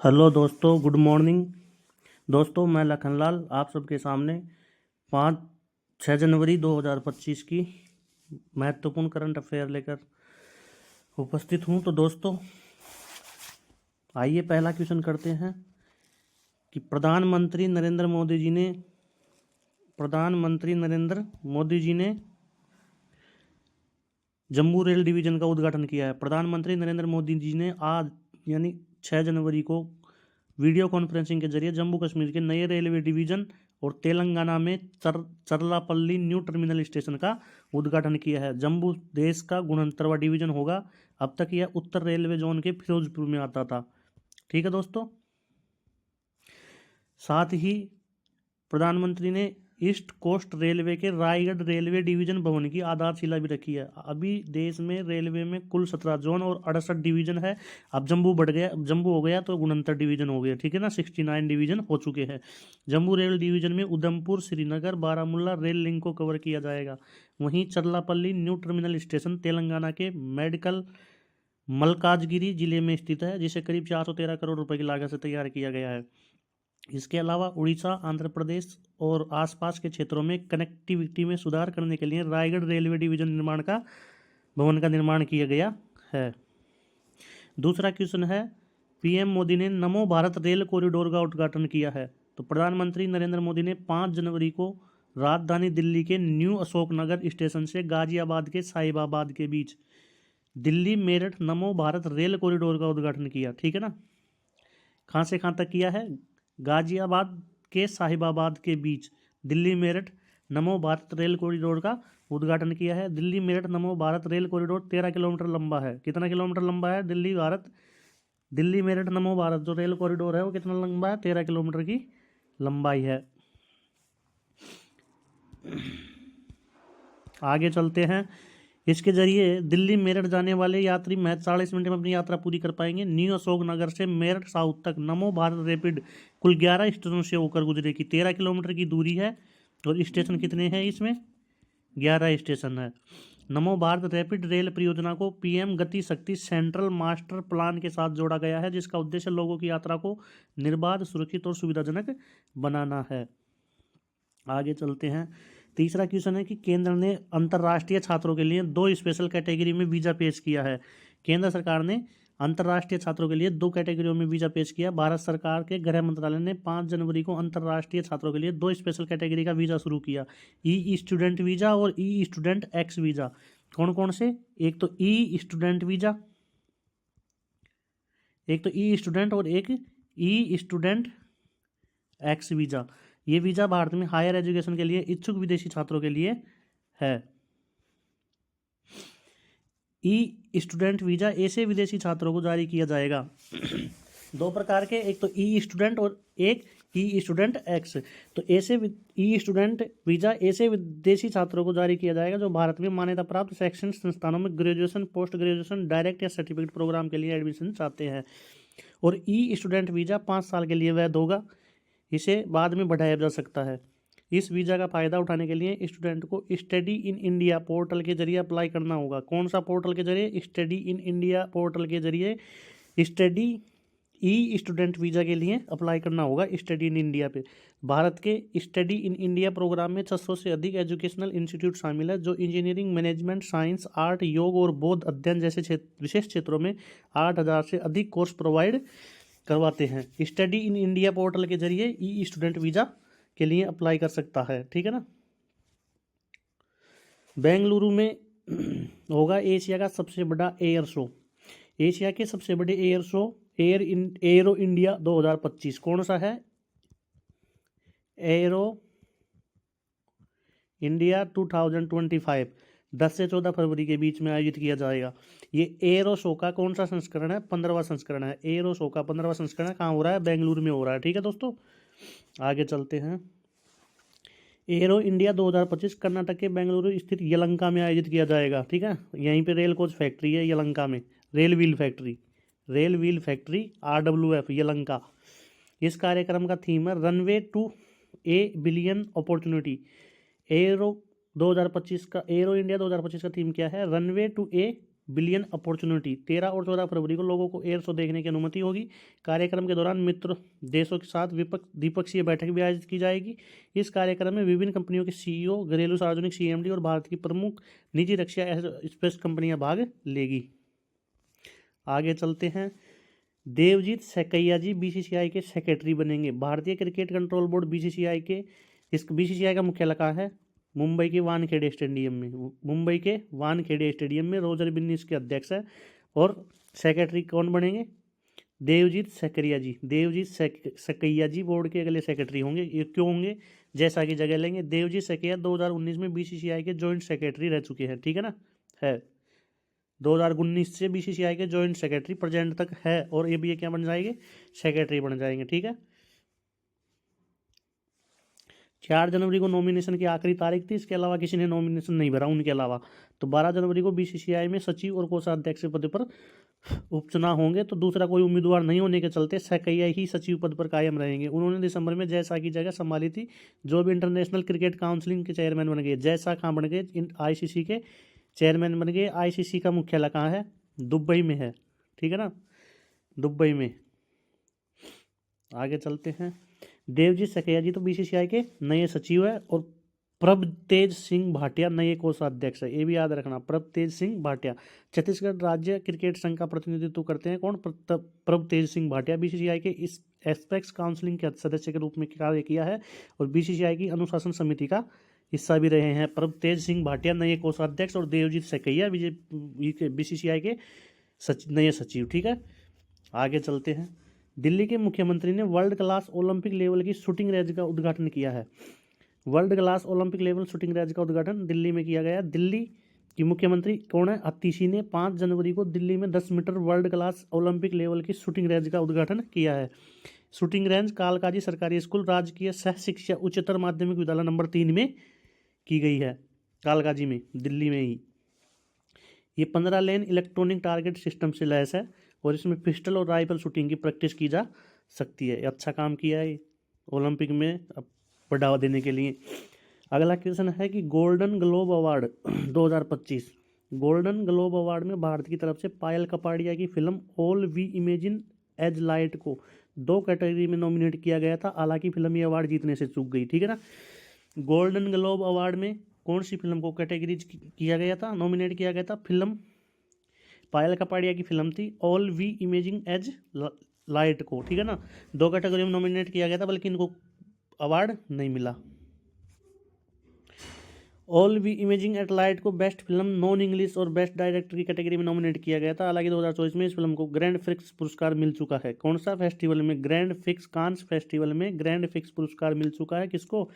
Hello दोस्तों, good morning. दोस्तों, मैं लखनलाल आप सबके सामने 5-6 जनवरी 2025 की महत्वपूर्ण करंट अफेयर लेकर उपस्थित हूं। तो दोस्तों, आइए पहला क्वेश्चन करते हैं कि प्रधानमंत्री नरेंद्र मोदी जी ने जम्मू रेल डिवीजन का उद्घाटन किया है। प्रधानमंत्री नरेंद्र मोदी जी ने आज यानी 6 जनवरी को वीडियो कॉन्फ्रेंसिंग के जरिए जम्मू कश्मीर के नए रेलवे डिवीजन और तेलंगाना में चरलापल्ली न्यू टर्मिनल स्टेशन का उद्घाटन किया है। जम्मू देश का 69वां डिवीजन होगा। अब तक यह उत्तर रेलवे जोन के फिरोजपुर में आता था। ठीक है दोस्तों, साथ ही प्रधानमंत्री ने ईस्ट कोस्ट रेलवे के रायगढ़ रेलवे डिवीजन भवन की आधारशिला भी रखी है। अभी देश में रेलवे में कुल 17 जोन और 68 डिवीजन है। अब जम्मू हो गया तो 69 डिवीजन हो गया। ठीक है ना, 69 डिवीजन हो चुके हैं। जम्मू रेल डिवीजन में उधमपुर, श्रीनगर, बारामूला रेल लिंक को कवर किया जाएगा। वहीं Cherlapally new terminal station Telangana के मेडिकल मलकाजगिरी जिले में स्थित है, जिसे करीब 413 करोड़ रुपए की लागत से तैयार किया गया है। इसके अलावा उड़ीसा, आंध्र प्रदेश और आसपास के क्षेत्रों में कनेक्टिविटी में सुधार करने के लिए रायगढ़ रेलवे डिवीजन भवन का निर्माण किया गया है। दूसरा क्वेश्चन है, पीएम मोदी ने नमो भारत रेल कॉरिडोर का उद्घाटन किया है। तो प्रधानमंत्री नरेंद्र मोदी ने 5 जनवरी को राजधानी दिल्ली के न्यू अशोकनगर स्टेशन से गाजियाबाद के साहिबाबाद के बीच दिल्ली मेरठ नमो भारत रेल कॉरिडोर का उद्घाटन किया। ठीक है ना, कहाँ से कहाँ तक किया है? गाजियाबाद के साहिबाबाद के बीच दिल्ली मेरठ नमो भारत रेल कॉरिडोर का उद्घाटन किया है। दिल्ली मेरठ नमो भारत रेल कॉरिडोर 13 किलोमीटर लंबा है। कितना किलोमीटर लंबा है? दिल्ली मेरठ नमो भारत जो रेल कॉरिडोर है वो कितना लंबा है? 13 किलोमीटर की लंबाई है। आगे चलते हैं। इसके जरिए दिल्ली मेरठ जाने वाले यात्री महज 40 मिनट में अपनी यात्रा पूरी कर पाएंगे। न्यू अशोकनगर से मेरठ साउथ तक नमो भारत रैपिड कुल 11 स्टेशनों से होकर गुजरेगी। 13 किलोमीटर की दूरी है और स्टेशन कितने हैं इसमें? 11 स्टेशन है। नमो भारत रैपिड रेल परियोजना को पीएम गति शक्ति सेंट्रल मास्टर प्लान के साथ जोड़ा गया है, जिसका उद्देश्य लोगों की यात्रा को निर्बाध, सुरक्षित और सुविधाजनक बनाना है। आगे चलते हैं। तीसरा क्वेश्चन है कि केंद्र ने अंतर्राष्ट्रीय छात्रों के लिए 2 स्पेशल कैटेगरी में वीज़ा पेश किया है। केंद्र सरकार ने अंतर्राष्ट्रीय छात्रों के लिए 2 कैटेगरियों में वीज़ा पेश किया। भारत सरकार के गृह मंत्रालय ने 5 जनवरी को अंतर्राष्ट्रीय छात्रों के लिए 2 स्पेशल कैटेगरी का वीज़ा शुरू किया, ई स्टूडेंट वीज़ा और ई स्टूडेंट एक्स वीज़ा। कौन कौन से? एक तो ई स्टूडेंट वीज़ा, एक तो ई स्टूडेंट और एक ई स्टूडेंट एक्स वीज़ा। ये वीज़ा भारत में हायर एजुकेशन के लिए इच्छुक विदेशी छात्रों के लिए है। ई स्टूडेंट वीज़ा ऐसे विदेशी छात्रों को जारी किया जाएगा 2 प्रकार के, एक तो ई स्टूडेंट और एक ई स्टूडेंट एक्स। तो ऐसे ई स्टूडेंट वीज़ा ऐसे विदेशी छात्रों को जारी किया जाएगा जो भारत में मान्यता प्राप्त शैक्षणिक संस्थानों में ग्रेजुएशन, पोस्ट ग्रेजुएशन, डायरेक्ट या सर्टिफिकेट प्रोग्राम के लिए एडमिशन चाहते हैं। और ई स्टूडेंट वीज़ा 5 साल के लिए वैध होगा, इसे बाद में बढ़ाया जा सकता है। इस वीज़ा का फ़ायदा उठाने के लिए स्टूडेंट को स्टडी इन इंडिया पोर्टल के जरिए अप्लाई करना होगा। कौन सा पोर्टल के जरिए? स्टडी इन इंडिया पोर्टल के जरिए स्टडी ई स्टूडेंट वीज़ा के लिए अप्लाई करना होगा स्टडी इन इंडिया पे। भारत के स्टडी इन इंडिया प्रोग्राम में 600 से अधिक एजुकेशनल इंस्टीट्यूट शामिल है, जो इंजीनियरिंग, मैनेजमेंट, साइंस, आर्ट, योग और बौद्ध अध्ययन जैसे विशेष क्षेत्रों में 8000 से अधिक कोर्स प्रोवाइड करवाते हैं। स्टडी इन इंडिया पोर्टल के जरिए ई स्टूडेंट वीज़ा के लिए अप्लाई कर सकता है। ठीक है ना। बेंगलुरु में होगा एशिया का सबसे बड़ा एयर शो। एशिया के सबसे बड़े एयर शो एरो इंडिया 2025 कौन सा है? एरो इंडिया 2025 10 से 14 फरवरी के बीच में आयोजित किया जाएगा। ये एरो शो का कौन सा संस्करण है? 15वां संस्करण है। एरो शो का 15वां संस्करण कहाँ हो रहा है? बेंगलुरु में हो रहा है। ठीक है दोस्तों, आगे चलते हैं। एरो इंडिया 2025 कर्नाटक के बेंगलुरु स्थित यलंका में आयोजित किया जाएगा। ठीक है, यहीं पे रेल कोच फैक्ट्री है यलंका में, rail wheel factory RWF Yelahanka. इस कार्यक्रम का थीम है runway to a billion opportunity. Aero India 2025 का थीम क्या है? Runway to a billion opportunity. 13 और 14 फरवरी को लोगों को एयर शो देखने की अनुमति होगी। कार्यक्रम के दौरान मित्र देशों के साथ द्विपक्षीय बैठक भी आयोजित की जाएगी। इस कार्यक्रम में विभिन्न कंपनियों के सीईओ, घरेलू सार्वजनिक सीएमडी और भारत की प्रमुख निजी रक्षा एयरोस्पेस कंपनियां भाग लेगी। आगे चलते हैं। देवजीत सकैया जी बीसीसीआई के सेक्रेटरी बनेंगे। भारतीय क्रिकेट कंट्रोल बोर्ड बीसीसीआई के बीसीसीआई का मुख्यालय कहाँ है? मुंबई के वानखेड़े स्टेडियम में। मुंबई के वानखेड़े स्टेडियम में रोजर बिन्नी इसके अध्यक्ष है। और सेक्रेटरी कौन बनेंगे? देवजीत सकैया जी। देवजीत सकैया जी बोर्ड के अगले सेक्रेटरी होंगे। ये क्यों होंगे? जैसा की जगह लेंगे। देवजीत सकैया 2019 में बीसीसीआई के जॉइंट सेक्रेटरी रह चुके हैं, ठीक है ना, है 2019 से बीसीसीआई के जॉइंट सेक्रेटरी प्रेजेंट तक है। और ये भी ये क्या बन जाएंगे? सेक्रेटरी बन जाएंगे, ठीक है। 4 जनवरी को नॉमिनेशन की आखिरी तारीख थी। इसके अलावा किसी ने नॉमिनेशन नहीं भरा उनके अलावा। तो 12 जनवरी को बीसीसीआई में सचिव और कोषाध्यक्ष पद पर उपचुनाव होंगे। तो दूसरा कोई उम्मीदवार नहीं होने के चलते सकैया ही सचिव पद पर कायम रहेंगे। उन्होंने दिसंबर में जयशाह की जगह संभाली थी, जो भी इंटरनेशनल क्रिकेट काउंसिल के चेयरमैन बन गए। जयशाह कहाँ बन गए? आईसीसी के चेयरमैन बन गए। आईसीसी का मुख्यालय कहाँ है? दुबई में है, ठीक है ना, दुबई में। आगे चलते हैं। देवजीत सकैया जी तो बीसीसीआई के नए सचिव है। और प्रभतेज सिंह भाटिया नए कोषाध्यक्ष है। ये भी याद रखना, प्रभतेज सिंह भाटिया। छत्तीसगढ़ राज्य क्रिकेट संघ का प्रतिनिधित्व करते हैं कौन? प्रभतेज सिंह भाटिया। बीसीसीआई के इस एस्पेक्स काउंसिलिंग के सदस्य के रूप में कार्य किया है और बीसीसीआई की अनुशासन समिति का हिस्सा भी रहे हैं। प्रभतेज सिंह भाटिया नए कोषाध्यक्ष और देवजीत सकैया बीसीसीआई के नए सचिव, ठीक है। आगे चलते हैं। दिल्ली के मुख्यमंत्री ने वर्ल्ड क्लास ओलंपिक लेवल की शूटिंग रेंज का उद्घाटन किया है। World class Olympic level shooting range का उद्घाटन दिल्ली में किया गया। दिल्ली की मुख्यमंत्री कौन है? अतिशी ने 5 जनवरी को दिल्ली में 10 metre world class Olympic level की शूटिंग रेंज का उद्घाटन किया है। शूटिंग रेंज कालकाजी सरकारी स्कूल राजकीय सह शिक्षा उच्चतर माध्यमिक विद्यालय नंबर 3 में की गई है, कालकाजी में, दिल्ली में ही। ये 15 लेन इलेक्ट्रॉनिक टारगेट सिस्टम से लैस है और इसमें पिस्टल और राइफल शूटिंग की प्रैक्टिस की जा सकती है। अच्छा काम किया है ओलंपिक में बढ़ावा देने के लिए। अगला क्वेश्चन है कि Golden Globe award 2025। Golden Globe award में भारत की तरफ से पायल कपाड़िया की film All We Imagine as Light को 2 कैटेगरी में नॉमिनेट किया गया था। हालांकि फिल्म ये अवार्ड जीतने से चूक गई, ठीक है ना। गोल्डन ग्लोब अवार्ड में कौन सी फिल्म को कैटेगरी किया गया था, नॉमिनेट किया गया था? फिल्म पायल कपाड़िया की फिल्म थी All We Imagine as Light को, ठीक है ना। 2 कैटेगरी में नॉमिनेट किया गया था, बल्कि इनको अवार्ड नहीं मिला। All We Imagine at Light को बेस्ट फिल्म नॉन इंग्लिश और बेस्ट डायरेक्टर की कैटेगरी में नॉमिनेट किया गया था। हालांकि 2024 में इस फिल्म को ग्रैंड फिक्स पुरस्कार मिल चुका है। कौन सा फेस्टिवल में? ग्रैंड फिक्स कांस फेस्टिवल में ग्रैंड फिक्स पुरस्कार मिल चुका है। किसको?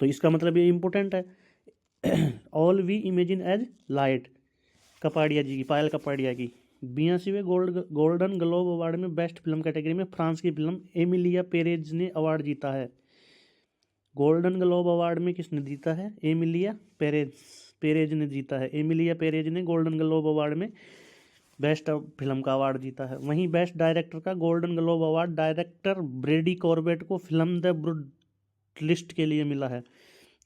तो इसका मतलब ये इंपॉर्टेंट है। All We Imagine as Light Kapadia ji की, पायल कपाड़िया की। 82वें गोल्डन ग्लोब अवार्ड में बेस्ट फिल्म कैटेगरी में फ्रांस की फिल्म एमिलिया पेरेज ने अवार्ड जीता है। गोल्डन ग्लोब अवार्ड में किसने जीता है? एमिलिया पेरेज ने जीता है। एमिलिया पेरेज ने गोल्डन ग्लोब अवार्ड में बेस्ट फिल्म का अवार्ड जीता है। वहीं बेस्ट डायरेक्टर का golden Globe award director ब्रेडी Corbett को फिल्म द ब्रूटलिस्ट के लिए मिला है।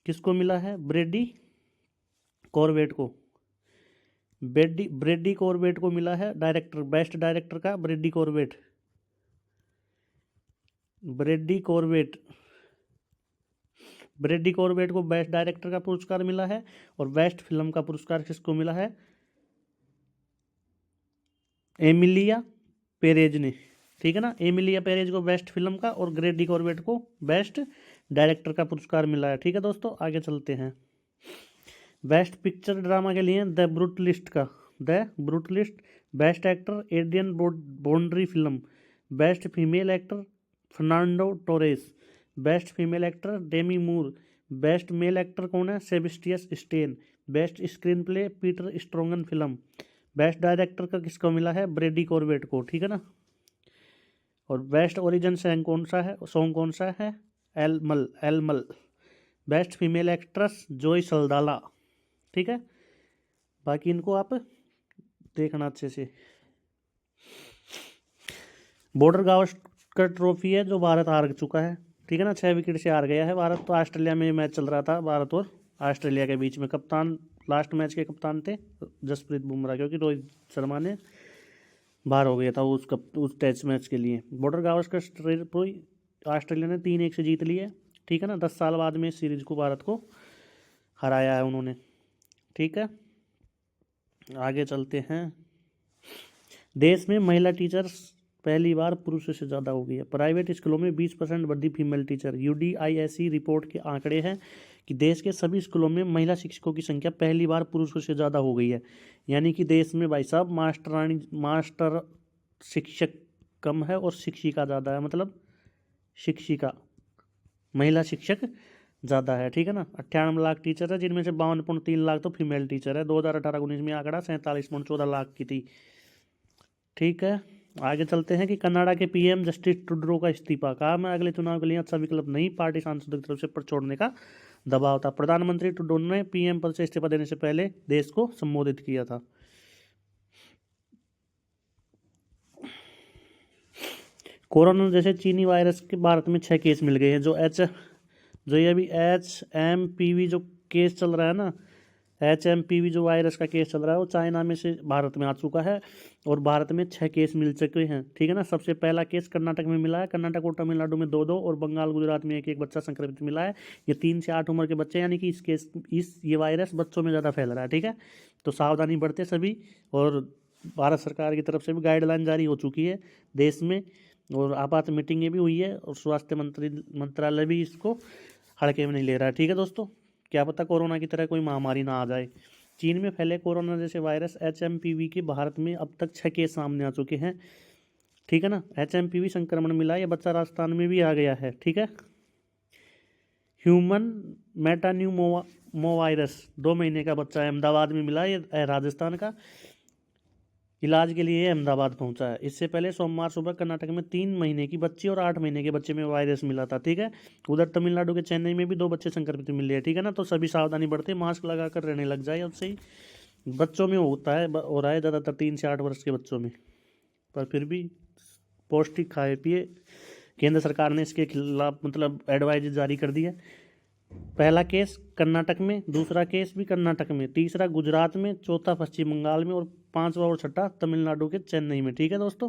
किसको मिला है? ब्रेडी कॉर्बेट को। ब्रेडी कॉर्बेट को मिला है डायरेक्टर, बेस्ट डायरेक्टर का ब्रेडी कॉर्बेट को बेस्ट डायरेक्टर का पुरस्कार मिला है। और बेस्ट फिल्म का पुरस्कार किसको मिला है? एमिलिया पेरेज ने, ठीक है ना। एमिलिया पेरेज को बेस्ट फिल्म का और ब्रेडी कॉर्बेट को बेस्ट डायरेक्टर का पुरस्कार मिला है, ठीक है दोस्तों। आगे चलते हैं। बेस्ट पिक्चर ड्रामा के लिए the Brutalist. Best actor Adrien Brody film. Best female actor Fernando Torres. Best female actor Demi Moore. Best male actor कौन है? Sebastian Stan. Best screenplay Peter Straughan film. Best director का किसको मिला है? ब्रेडी Corbett को, ठीक है ना। और बेस्ट ओरिजिन सॉन्ग कौन सा है? एलमल। बेस्ट फीमेल एक्ट्रेस जोई सल्दाला, ठीक है। बाकी इनको आप देखना अच्छे से। बॉर्डर गावस्कर ट्रॉफी है जो भारत हार चुका है, ठीक है ना। 6 विकेट से हार गया है भारत। तो ऑस्ट्रेलिया में मैच चल रहा था, भारत और ऑस्ट्रेलिया के बीच में। कप्तान लास्ट मैच के कप्तान थे जसप्रीत बुमराह, क्योंकि रोहित शर्मा ने बाहर हो गया था उस टेस्ट मैच के लिए। बॉर्डर गावस्कर ट्रॉफी ऑस्ट्रेलिया ने 3-1 से जीत ली है, ठीक है ना। 10 साल बाद में इस सीरीज को भारत को हराया है उन्होंने, ठीक है। आगे चलते हैं। देश में महिला टीचर्स पहली बार पुरुषों से ज़्यादा हो गई है। प्राइवेट स्कूलों में 20% वृद्धि फीमेल टीचर। UDISE रिपोर्ट के आंकड़े हैं कि देश के सभी स्कूलों में महिला शिक्षकों की संख्या पहली बार पुरुषों से ज़्यादा हो गई है। यानी कि देश में भाई साहब मास्टर शिक्षक कम है और शिक्षिका ज़्यादा है, मतलब शिक्षिका महिला शिक्षक ज़्यादा है, ठीक है ना। 98 लाख टीचर है, जिनमें से 52.3 लाख तो फीमेल टीचर है। 2018-19 में आंकड़ा 47.14 लाख की थी, ठीक है। आगे चलते हैं कि कनाडा के PM जस्टिस ट्रूडो का इस्तीफा। कहा मैं अगले चुनाव के लिए अच्छा विकल्प नहीं, पार्टी सांसदों की तरफ से पर छोड़ने का दबाव था। प्रधानमंत्री ट्रूडो ने PM पद से इस्तीफा देने से पहले देश को संबोधित किया था। कोरोना जैसे चीनी वायरस के भारत में 6 केस मिल गए हैं। जो ये अभी HMPV जो केस चल रहा है ना, HMPV जो वायरस का केस चल रहा है वो चाइना में से भारत में आ चुका है और भारत में 6 केस मिल चुके हैं, ठीक है ना। सबसे पहला केस कर्नाटक में मिला है। कर्नाटक और तमिलनाडु में 2-2 और बंगाल गुजरात में 1-1 बच्चा संक्रमित मिला है। ये 3 से 8 उम्र के बच्चे, यानी कि ये वायरस बच्चों में ज़्यादा फैल रहा है, ठीक है। तो सावधानी बरते सभी, और भारत सरकार की तरफ से भी गाइडलाइन जारी हो चुकी है देश में, और आपात मीटिंगें भी हुई है, और स्वास्थ्य मंत्रालय भी इसको हल्के में नहीं ले रहा है, ठीक है दोस्तों। क्या पता कोरोना की तरह कोई महामारी ना आ जाए। चीन में फैले कोरोना जैसे वायरस HMPV के भारत में अब तक 6 केस सामने आ चुके हैं, ठीक है ना। HMPV संक्रमण मिला, यह बच्चा राजस्थान में भी आ गया है, ठीक है। ह्यूमन मेटान्यूमो वायरस 2 महीने का बच्चा है, अहमदाबाद में मिला, ये राजस्थान का। इलाज के लिए अहमदाबाद पहुंचा है। इससे पहले सोमवार सुबह कर्नाटक में 3 महीने की बच्ची और 8 महीने के बच्चे में वायरस मिला था, ठीक है। उधर तमिलनाडु के चेन्नई में भी 2 बच्चे संक्रमित मिले हैं, ठीक है ना। तो सभी सावधानी बरते, मास्क लगाकर रहने लग जाए अब से ही। बच्चों में होता है, हो रहा है ज़्यादातर 3 से 8 वर्ष के बच्चों में, पर फिर भी पौष्टिक खाए पिए। केंद्र सरकार ने इसके खिलाफ मतलब एडवाइज जारी कर दी है। पहला केस कर्नाटक में, दूसरा केस भी कर्नाटक में, तीसरा गुजरात में, चौथा पश्चिम बंगाल में और 5वां और छठा तमिलनाडु के चेन्नई में, ठीक है दोस्तों।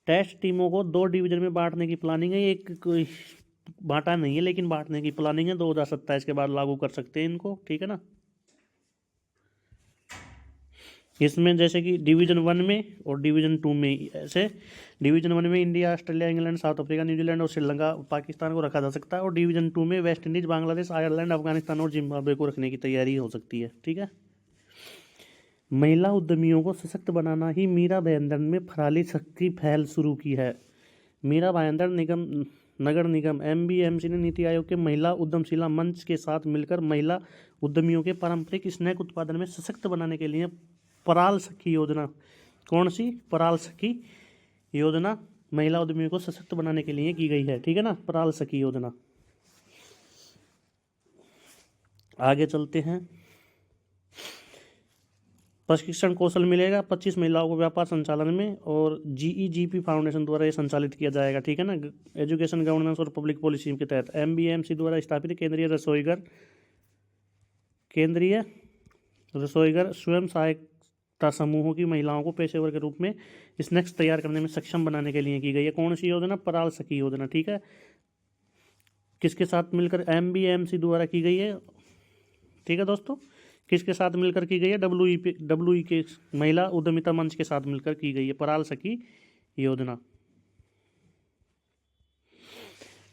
टेस्ट टीमों को 2 डिवीजन में बांटने की प्लानिंग है। एक कोई बांटा नहीं है, लेकिन बांटने की प्लानिंग है। 2027 के बाद लागू कर सकते हैं इनको, ठीक है ना। इसमें जैसे कि डिवीजन 1 में और डिवीजन 2 में, ऐसे डिवीजन 1 में India, Australia, England, south Africa, New Zealand और श्रीलंका, पाकिस्तान को रखा जा सकता है। और डिवीजन 2 में West Indies, Bangladesh, Ireland, Afghanistan और जिम्बाब्वे को रखने की तैयारी हो सकती है, ठीक है। महिला उद्यमियों को सशक्त बनाना ही मीरा भाईंदर में फराली शक्ति पहल शुरू की है। मीरा भाईंदर नगर निगम MBMC ने नीति आयोग के महिला उद्यमशीला मंच के साथ मिलकर महिला उद्यमियों के पारंपरिक स्नैक उत्पादन में सशक्त बनाने के लिए पराल सखी योजना, कौन सी पराल सखी योजना, महिला उद्यमियों को सशक्त बनाने के लिए की गई है, ठीक है ना, पराल सखी योजना। आगे चलते हैं। प्रशिक्षण कौशल मिलेगा 25 महिलाओं को व्यापार संचालन में, और GEGP फाउंडेशन द्वारा ये संचालित किया जाएगा, ठीक है ना। एजुकेशन गवर्नेंस और पब्लिक पॉलिसी के तहत MBMC द्वारा स्थापित केंद्रीय रसोईघर स्वयं सहायता समूहों की महिलाओं को पेशेवर के रूप में स्नैक्स तैयार करने में सक्षम बनाने के लिए की गई है। कौन सी योजना? पराल सखी योजना, ठीक है। किसके साथ मिलकर? MBMC द्वारा की गई है, ठीक है दोस्तों। किसके साथ मिलकर की गई है? WE के महिला उद्यमिता मंच के साथ मिलकर की गई है पराल सखी योजना।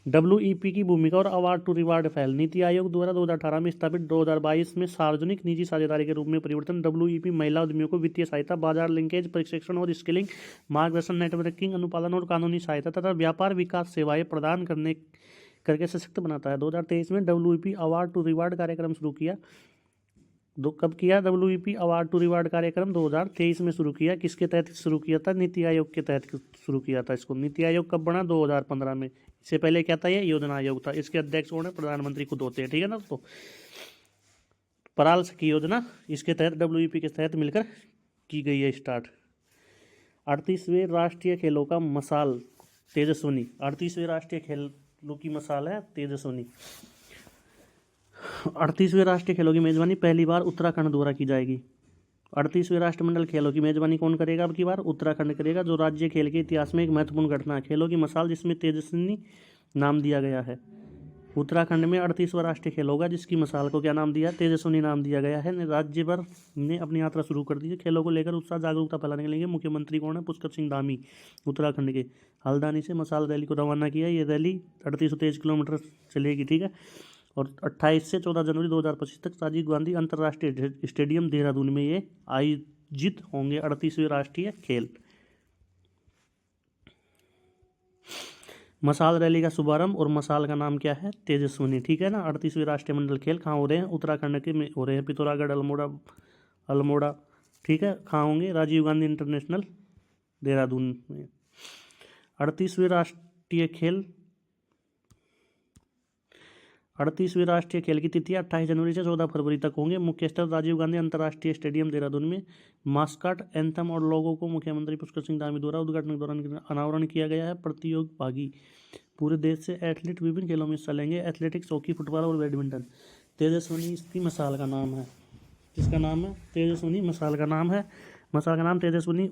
WEP की भूमिका और अवार्ड टू रिवार्ड पहल। नीति आयोग द्वारा 2018 में स्थापित 2022 में सार्वजनिक निजी साझेदारी के रूप में परिवर्तन। WEP महिला उद्यमियों को वित्तीय सहायता, बाजार लिंकेज, प्रशिक्षण और स्किलिंग, मार्गदर्शन, नेटवर्किंग, अनुपालन और कानूनी सहायता तथा व्यापार विकास सेवाएं प्रदान करके सशक्त बनाता है। 2023 में WEP अवार्ड टू रिवार्ड कार्यक्रम शुरू किया। कब किया? WEP अवार्ड टू रिवार्ड कार्यक्रम 2023 में शुरू किया। किसके तहत शुरू किया था? नीति आयोग के तहत शुरू किया था इसको। नीति आयोग कब बना? 2015 में। इससे पहले क्या था? ये योजना आयोग था। इसके अध्यक्ष कौन है? प्रधानमंत्री खुद होते हैं, ठीक है ना दोस्तों। पराल सखी योजना इसके तहत WEP के तहत मिलकर की गई है स्टार्ट। 38वें राष्ट्रीय खेलों का मसाल तेजस्विनी। 38वें राष्ट्रीय खेलों की मसाल है तेजस्विनी। 38वें राष्ट्रीय खेलों की मेजबानी पहली बार उत्तराखंड द्वारा की जाएगी। 38वें राष्ट्रमंडल खेलों की मेजबानी कौन करेगा? अब की बार उत्तराखंड करेगा, जो राज्य खेल के इतिहास में एक महत्वपूर्ण घटना है। खेलों की मसाल जिसमें तेजस्विनी नाम दिया गया है। उत्तराखंड में 38वां राष्ट्रीय खेल होगा जिसकी मसाल को क्या नाम दिया? तेजस्विनी नाम दिया गया है। राज्य भर ने अपनी यात्रा शुरू कर दी है। खेलों को लेकर उत्साह जागरूकता फैलाने के लिए मुख्यमंत्री कौन है? पुष्कर सिंह धामी उत्तराखंड के। हल्द्वानी से मसाल रैली को रवाना किया। ये रैली 3823 किलोमीटर चलेगी, ठीक है। और 28 से 14 जनवरी 2025 तक राजीव गांधी अंतर्राष्ट्रीय स्टेडियम देहरादून में ये आयोजित होंगे 38वें राष्ट्रीय खेल। मसाल रैली का शुभारंभ और मसाल का नाम क्या है? तेजस्विनी, ठीक है ना। 38वें राष्ट्रीय मंडल खेल कहाँ हो रहे हैं? उत्तराखंड के में हो रहे हैं, पिथौरागढ़, अल्मोड़ा, ठीक है। कहाँ होंगे? राजीव गांधी इंटरनेशनल देहरादून में। 38वें राष्ट्रीय खेल की तिथियां 28 जनवरी से 14 फरवरी तक होंगे। मुख्य स्थल राजीव गांधी अंतर्राष्ट्रीय स्टेडियम देहरादून में। मास्कट, एंथम और लोगों को मुख्यमंत्री पुष्कर सिंह धामी द्वारा उद्घाटन के दौरान अनावरण किया गया है। प्रतियोगी पूरे देश से एथलीट विभिन्न खेलों में हिस्सा लेंगे। एथलेटिक्स, हॉकी, फुटबॉल और बैडमिंटन। तेजस्विनी इसकी मसाल का नाम है। किसका नाम है? तेजस्विनी मसाल का नाम है। मसाल का नाम तेजस्विनी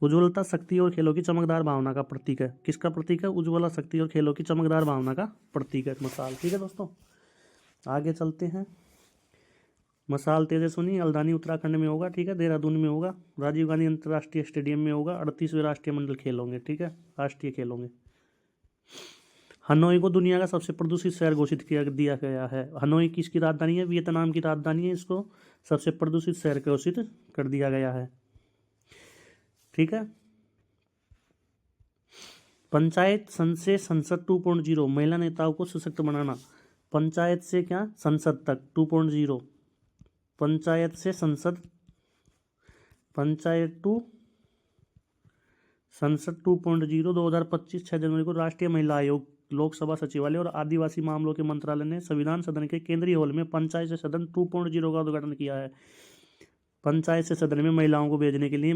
उज्ज्वलता, शक्ति और खेलों की चमकदार भावना का प्रतीक है। किसका प्रतीक है? उज्ज्वला, शक्ति और खेलों की चमकदार भावना का प्रतीक है मसाल, ठीक है दोस्तों। आगे चलते हैं। मसाल तेजस्विनी हल्द्वानी उत्तराखंड में होगा, ठीक है। देहरादून में होगा। राजीव गांधी अंतर्राष्ट्रीय स्टेडियम में होगा। 38वें राष्ट्रीय मंडल खेल होंगे, ठीक है। राष्ट्रीय खेल होंगे। हनोई को दुनिया का सबसे प्रदूषित शहर घोषित दिया गया है। हनोई किसकी राजधानी है? वियतनाम की राजधानी है। इसको सबसे प्रदूषित शहर घोषित कर दिया गया है, ठीक है। पंचायत से संसद 2.0 महिला नेताओं को सशक्त बनाना। पंचायत से क्या? संसद तक 2.0। पंचायत से संसद, पंचायत टू संसद 2.0 2025 6 जनवरी को राष्ट्रीय महिला आयोग, लोकसभा सचिवालय और आदिवासी मामलों के मंत्रालय ने संविधान सदन के केंद्रीय हॉल में पंचायत से सदन 2.0 का उद्घाटन किया है। पंचायत से सदन में महिलाओं को भेजने के लिए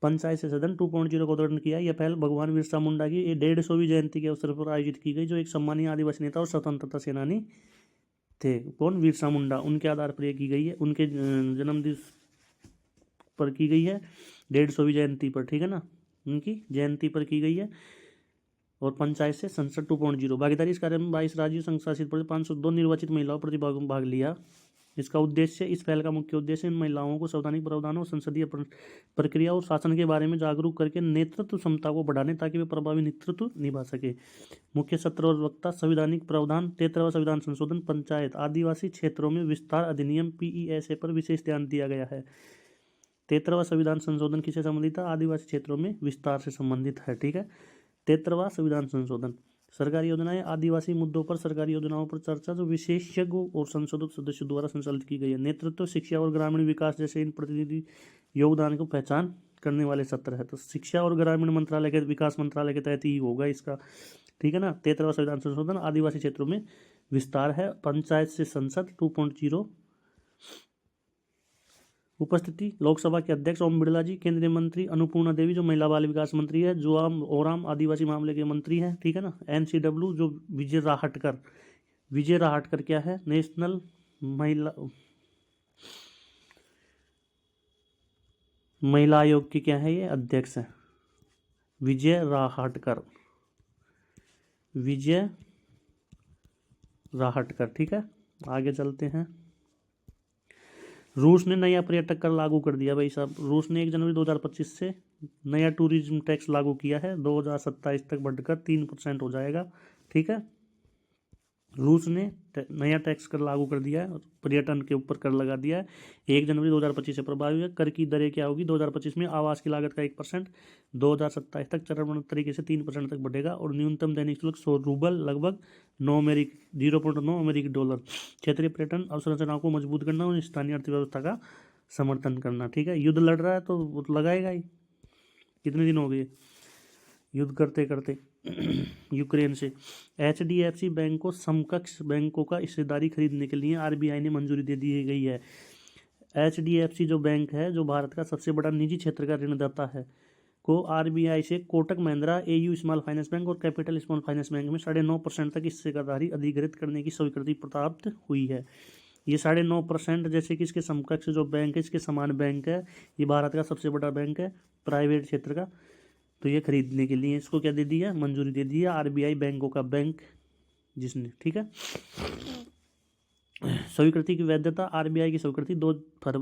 पंचायत से सदन 2.0 का उद्घाटन किया। यह पहल भगवान बिरसा मुंडा की 150वीं जयंती के अवसर पर आयोजित की गई, जो एक सम्मानीय आदिवासी नेता और स्वतंत्रता सेनानी थे। कौन? बिरसा मुंडा। उनके आधार पर यह की गई है, उनके जन्मदिवस पर की गई है, 150वीं जयंती पर, ठीक है ना, उनकी जयंती पर की गई है। और पंचायत से संसद 2.0 भागीदारी। इस कार्य में 22 राज्यों संघ शासित प्रदेश 502 निर्वाचित महिलाओं प्रतिभागियों भाग लिया। इसका उद्देश्य, इस पहल का मुख्य उद्देश्य इन महिलाओं को संवैधानिक प्रावधानों, संसदीय प्रक्रिया और शासन के बारे में जागरूक करके नेतृत्व क्षमता को बढ़ाने ताकि वे प्रभावी नेतृत्व निभा सके। मुख्य सत्र और वक्ता। संवैधानिक प्रावधान। 73वां संविधान संशोधन। पंचायत आदिवासी क्षेत्रों में विस्तार अधिनियम PESA पर विशेष ध्यान दिया गया है। 73वां संविधान संशोधन किससे संबंधित है? आदिवासी क्षेत्रों में विस्तार से संबंधित है, ठीक है। 73वां संविधान संशोधन। सरकारी योजनाएं। आदिवासी मुद्दों पर सरकारी योजनाओं पर चर्चा, जो विशेषज्ञों और संशोधित सदस्यों द्वारा संचालित की गई है। नेतृत्व, शिक्षा और ग्रामीण विकास जैसे इन प्रतिनिधि योगदान को पहचान करने वाले सत्र है। तो शिक्षा और ग्रामीण मंत्रालय के, विकास मंत्रालय के तहत ही होगा इसका, ठीक है ना। 73वां संविधान संशोधन आदिवासी क्षेत्रों में विस्तार है। पंचायत से संसद 2.0। उपस्थिति। लोकसभा के अध्यक्ष ओम बिरला जी, केंद्रीय मंत्री अन्नपूर्णा देवी जो महिला बाल विकास मंत्री है, जोआम ओराम आदिवासी मामले के मंत्री हैं, ठीक है ना। NCW जो विजय राहटकर क्या है? नेशनल महिला आयोग की क्या है? ये अध्यक्ष है, विजय राहटकर, ठीक है। आगे चलते हैं। रूस ने नया पर्यटक कर लागू कर दिया भाई साहब। रूस ने 1 जनवरी 2025 से नया टूरिज्म टैक्स लागू किया है। 2027 तक बढ़कर 3% हो जाएगा, ठीक है। रूस ने नया टैक्स कर लागू कर दिया है, पर्यटन के ऊपर कर लगा दिया है। 1 जनवरी 2025 से प्रभावी है। कर की दरें क्या होगी? 2025 में आवास की लागत का 1%, 2027 तक चरणबद्ध तरीके से 3% तक बढ़ेगा। और न्यूनतम दैनिक शुल्क 100 रूबल, लगभग 0.9 अमेरिकी डॉलर। क्षेत्रीय पर्यटन अवसंरचनाओं को मजबूत करना और स्थानीय अर्थव्यवस्था का समर्थन करना, ठीक है। युद्ध लड़ रहा है तो लगाएगा ही। कितने दिन हो गए युद्ध करते करते यूक्रेन से। HDFC बैंक को समकक्ष बैंकों का हिस्सेदारी खरीदने के लिए RBI ने मंजूरी दे दी गई है। HDFC जो बैंक है, जो भारत का सबसे बड़ा निजी क्षेत्र का ऋणदाता है, को आरबीआई से Kotak Mahindra, AU small finance bank और कैपिटल स्मॉल फाइनेंस बैंक में 9.5% तक हिस्सेदारी अधिग्रहित करने की स्वीकृति प्राप्त हुई है। ये 9.5% जैसे कि इसके समकक्ष जो बैंक है, इसके समान बैंक है, ये भारत का सबसे बड़ा बैंक है प्राइवेट क्षेत्र का, तो ये खरीदने के लिए इसको क्या दे दिया, मंजूरी दे दी है आरबीआई बैंकों का बैंक जिसने, ठीक है। स्वीकृति की वैधता, आरबीआई की स्वीकृति 2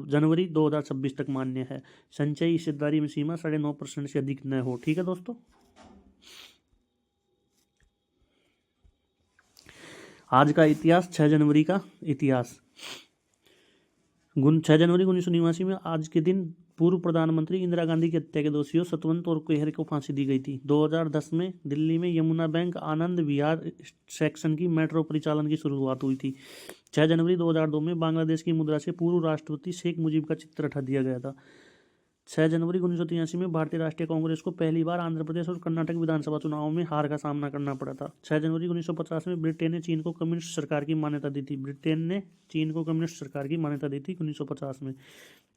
जनवरी 2026 तक मान्य है। संचयी हिस्सेदारी में सीमा 9.5% से अधिक न हो, ठीक है दोस्तों। आज का इतिहास, 6 जनवरी का इतिहास। 6 जनवरी 1989 में आज के दिन पूर्व प्रधानमंत्री इंदिरा गांधी की हत्या के दोषियों सतवंत और कोहरे को फांसी दी गई थी। 2010 में दिल्ली में यमुना बैंक आनंद विहार सेक्शन की मेट्रो परिचालन की शुरुआत हुई थी। 6 जनवरी 2002 में बांग्लादेश की मुद्रा से पूर्व राष्ट्रपति शेख मुजीब का चित्र हटा दिया गया था। 6 जनवरी 1983 में भारतीय राष्ट्रीय कांग्रेस को पहली बार आंध्र प्रदेश और कर्नाटक विधानसभा चुनावों में हार का सामना करना पड़ा था। 6 जनवरी 1950 में ब्रिटेन ने चीन को कम्युनिस्ट सरकार की मान्यता दी थी। ब्रिटेन ने चीन को कम्युनिस्ट सरकार की मान्यता दी थी 1950 में,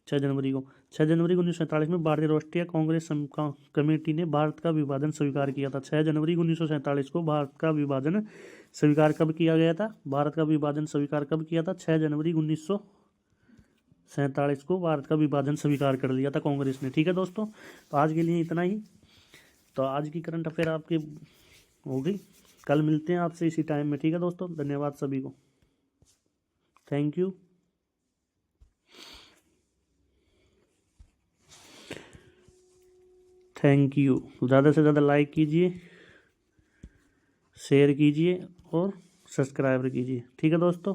6 जनवरी को। 6 जनवरी 1947 में भारतीय राष्ट्रीय कांग्रेस कमेटी ने भारत का विभाजन स्वीकार किया था। 6 जनवरी 1947 को भारत का विभाजन स्वीकार कब किया गया था? भारत का विभाजन स्वीकार कब किया था? 6 जनवरी 1947 को भारत का विभाजन स्वीकार कर लिया था कांग्रेस ने, ठीक है दोस्तों। तो आज के लिए इतना ही। तो आज की करंट अफेयर आपकी हो गई, कल मिलते हैं आपसे इसी टाइम में, ठीक है दोस्तों। धन्यवाद सभी को, थैंक यू। Thank you. ज़्यादा से ज़्यादा लाइक कीजिए, शेयर कीजिए और सब्सक्राइब कीजिए, ठीक है दोस्तों।